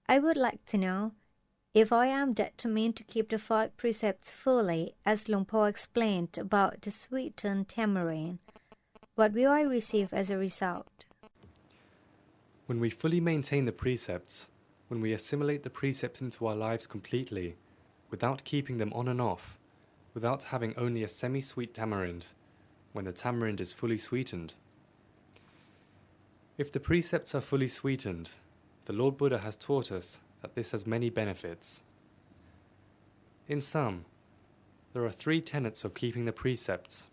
I would like to know, if I am determined to keep the five precepts fully, as Luang Phor explained about the sweetened tamarind, what will I receive as a result? When we fully maintain the precepts, when we assimilate the precepts into our lives completely, without keeping them on and off, without having only a semi-sweet tamarind, when the tamarind is fully sweetened. If the precepts are fully sweetened, the Lord Buddha has taught us that this has many benefits. In sum, there are three tenets of keeping the precepts.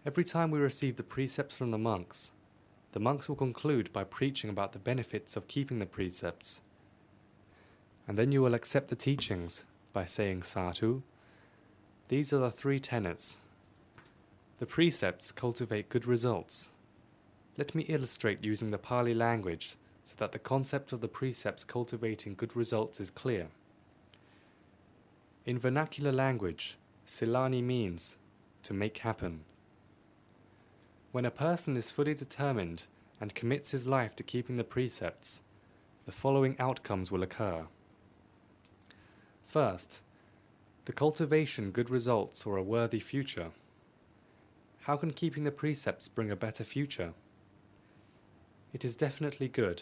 Every time we receive the precepts from the monks will conclude by preaching about the benefits of keeping the precepts. And then you will accept the teachings by saying Sadhu. These are the three tenets. The precepts cultivate good results. Let me illustrate using the Pali language so that the concept of the precepts cultivating good results is clear. In vernacular language, Silani means to make happen. When a person is fully determined and commits his life to keeping the precepts, the following outcomes will occur. First, the cultivation good results or a worthy future. How can keeping the precepts bring a better future? It is definitely good.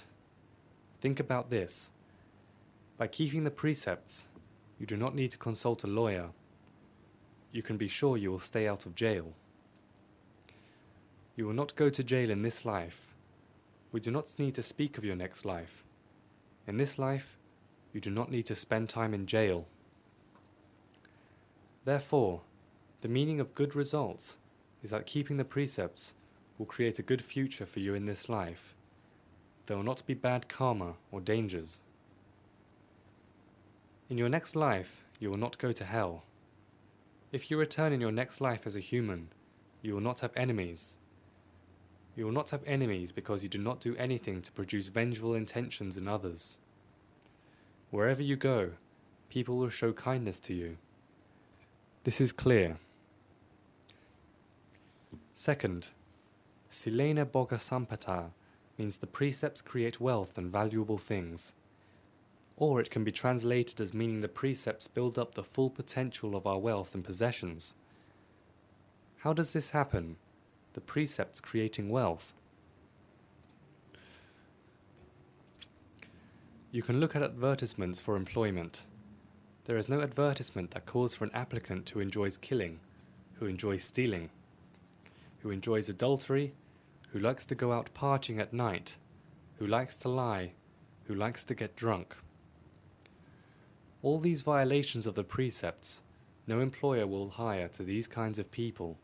Think about this. By keeping the precepts, you do not need to consult a lawyer. You can be sure you will stay out of jail. You will not go to jail in this life. We do not need to speak of your next life. In this life, you do not need to spend time in jail. Therefore, the meaning of good results is that keeping the precepts will create a good future for you in this life. There will not be bad karma or dangers. In your next life, you will not go to hell. If you return in your next life as a human, you will not have enemies. You will not have enemies because you do not do anything to produce vengeful intentions in others. Wherever you go, people will show kindness to you. This is clear. Second, Silena Bhoga Sampata means the precepts create wealth and valuable things. Or it can be translated as meaning the precepts build up the full potential of our wealth and possessions. How does this happen? The precepts creating wealth. You can look at advertisements for employment. There is no advertisement that calls for an applicant who enjoys killing, who enjoys stealing, who enjoys adultery, who likes to go out partying at night, who likes to lie, who likes to get drunk. All these violations of the precepts, no employer will hire to these kinds of people.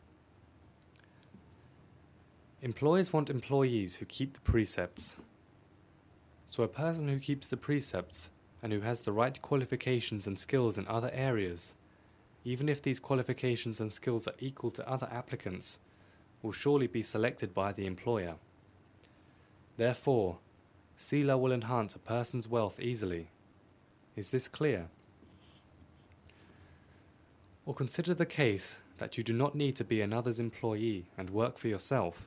Employers want employees who keep the precepts. So a person who keeps the precepts and who has the right qualifications and skills in other areas, even if these qualifications and skills are equal to other applicants, will surely be selected by the employer. Therefore, Sila will enhance a person's wealth easily. Is this clear? Or consider the case that you do not need to be another's employee and work for yourself.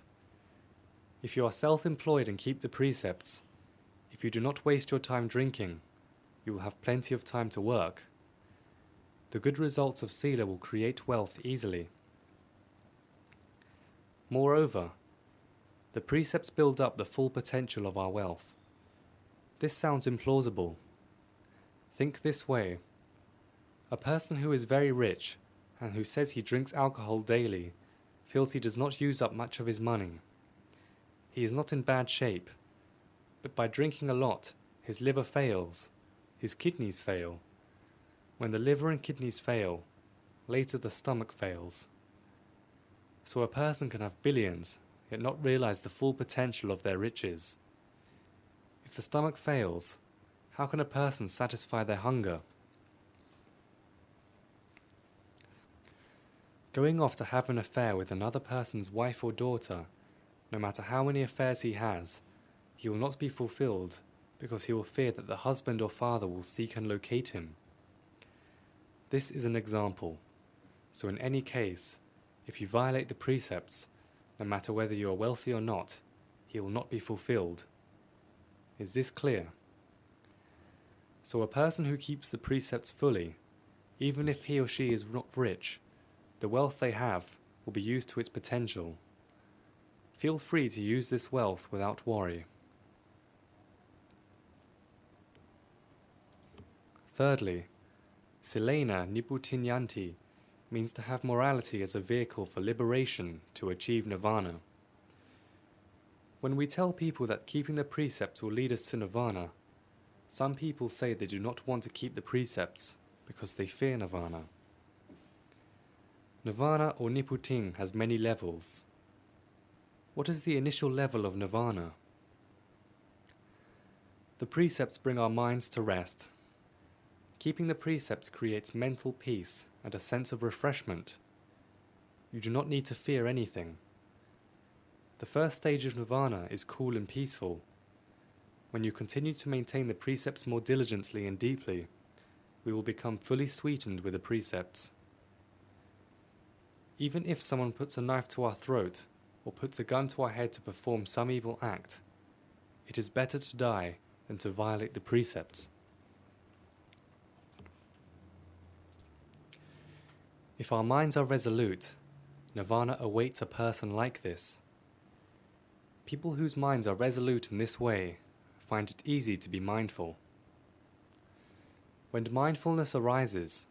If you are self-employed and keep the precepts, if you do not waste your time drinking, you will have plenty of time to work. The good results of Sila will create wealth easily. Moreover, the precepts build up the full potential of our wealth. This sounds implausible. Think this way. A person who is very rich and who says he drinks alcohol daily feels he does not use up much of his money. He is not in bad shape, but by drinking a lot, his liver fails, his kidneys fail. When the liver and kidneys fail, later the stomach fails. So a person can have billions, yet not realize the full potential of their riches. If the stomach fails, how can a person satisfy their hunger? Going off to have an affair with another person's wife or daughter, no matter how many affairs he has, he will not be fulfilled because he will fear that the husband or father will seek and locate him. This is an example. So in any case, if you violate the precepts, no matter whether you are wealthy or not, he will not be fulfilled. Is this clear? So a person who keeps the precepts fully, even if he or she is not rich, the wealth they have will be used to its potential. Feel free to use this wealth without worry. Thirdly, Silena Niputinyanti means to have morality as a vehicle for liberation to achieve nirvana. When we tell people that keeping the precepts will lead us to nirvana, some people say they do not want to keep the precepts because they fear nirvana. Nirvana or Niputing has many levels. What is the initial level of nirvana? The precepts bring our minds to rest. Keeping the precepts creates mental peace and a sense of refreshment. You do not need to fear anything. The first stage of nirvana is cool and peaceful. When you continue to maintain the precepts more diligently and deeply, we will become fully sweetened with the precepts. Even if someone puts a knife to our throat or puts a gun to our head to perform some evil act, it is better to die than to violate the precepts. If our minds are resolute, nirvana awaits a person like this. People whose minds are resolute in this way find it easy to be mindful. When mindfulness arises,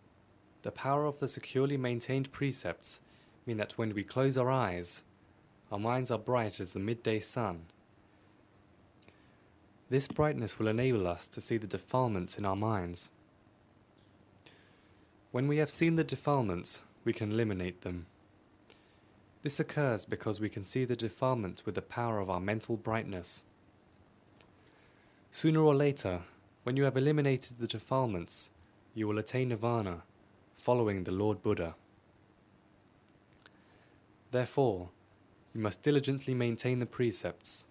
the power of the securely maintained precepts mean that when we close our eyes, our minds are bright as the midday sun. This brightness will enable us to see the defilements in our minds. When we have seen the defilements, we can eliminate them. This occurs because we can see the defilements with the power of our mental brightness. Sooner or later, when you have eliminated the defilements, you will attain nirvana, following the Lord Buddha. Therefore, you must diligently maintain the precepts.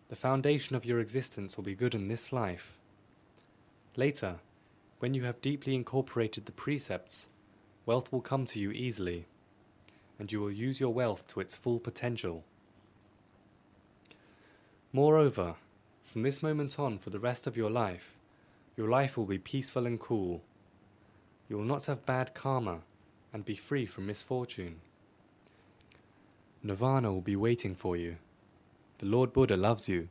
The foundation of your existence will be good in this life. Later, when you have deeply incorporated the precepts, wealth will come to you easily, and you will use your wealth to its full potential. Moreover, from this moment on for the rest of your life will be peaceful and cool. You will not have bad karma and be free from misfortune. Nirvana will be waiting for you. The Lord Buddha loves you.